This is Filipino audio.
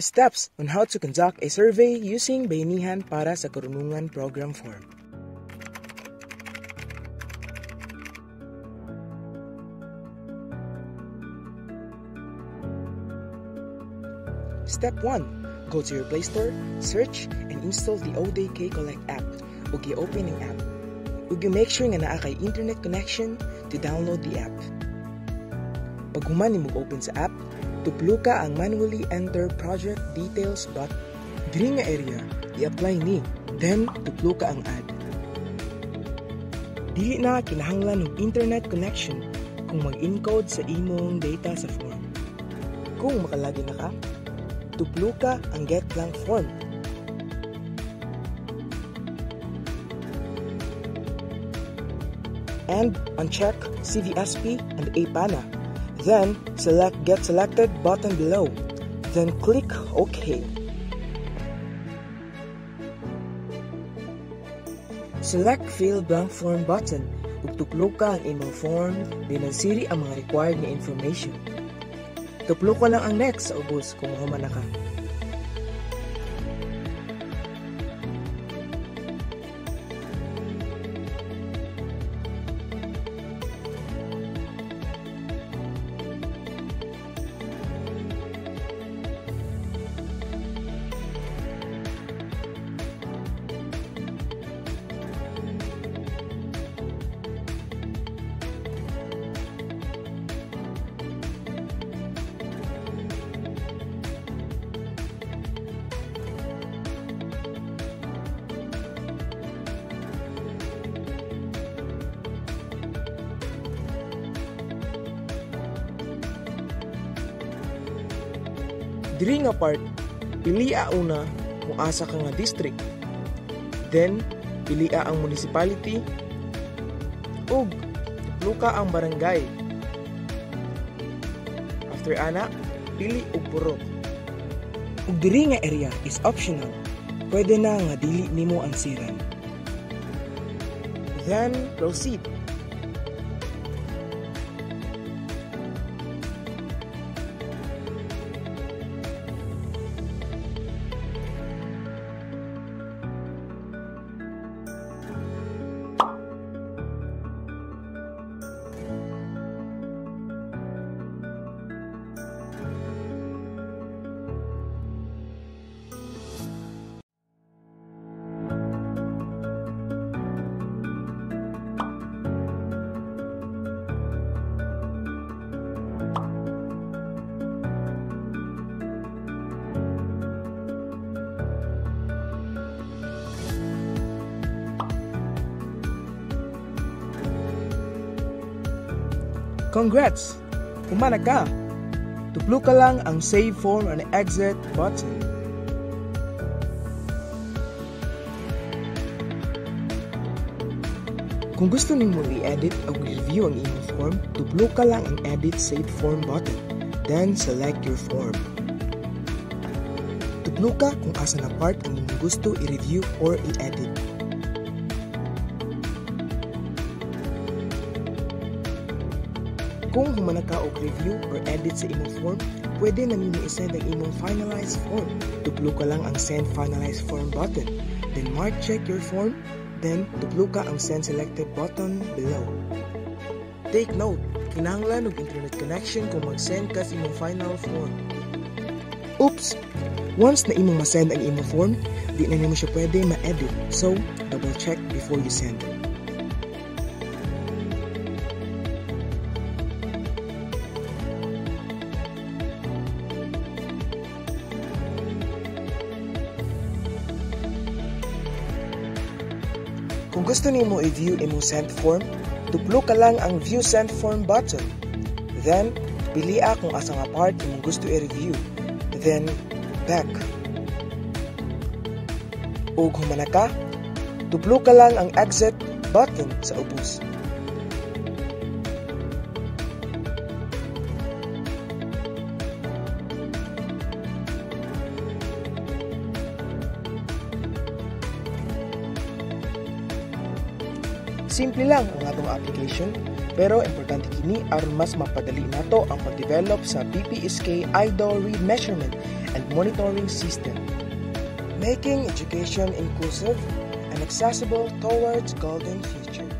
Steps on how to conduct a survey using Bayanihan para sa Karunungan Program Form. Step 1. Go to your Play Store, search, and install the ODK Collect app ug i-open ang app. Ug make sure nga naa kay internet connection to download the app. Pag human nimo open sa app, tuplo ka ang manually enter project details but diri nga area i-apply ni, then tuplo ka ang add. Dili na kinahanglan og internet connection kung mag-encode sa imong data sa form. Kung makalagi na ka, tuplo ka ang get blank form. And uncheck CVSP and APANA. Then, select Get Selected button below. Then click OK. Select Fill Blank Form button ug tuplo ka ang imong form binasiri ang mga required na information. Tuplo ka lang ang next sa ubos kung humana ka. Diri nga part, pilia una kung asa ka nga district. Then, pilia ang municipality ug tuplo ka ang barangay. After ana, pili og purok. Ug diri nga area is optional. Pwede na nga dili nimo ansiran. Then, proceed. Congrats! Humana ka! Tuplo ka lang ang Save Form and Exit button. Kung gusto nimo i-edit o review ang imong form, tuplo ka lang ang Edit Save Form button. Then, select your form. Tuplo ka kung asa na part ang imong gusto i-review or i-edit. Kung humana ka og review or edit sa imong form, pwede na nimo i-send ang imong finalized form. Tuplo ka lang ang Send Finalized Form button. Then mark check your form, then tuplo ka ang Send Selected button below. Take note, kinahanglan og internet connection kung mag-send ka sa imong final form. Oops! Once na imong ma-send ang imong form, di na nimo siya pwede ma-edit. So, double check before you send. Kung gusto nimo i-view imong sent form, tuplo ka lang ang View Sent Form button. Then, pilia kung asa nga part imong gusto i-review. Then, back. Ug humana ka, tuplo ka lang ang Exit button sa ubos. Simple lang ang atong application. Pero importante kini aron mas mapadali nato ang pag-develop sa PPSK idle read measurement and monitoring system. Making education inclusive and accessible towards golden future.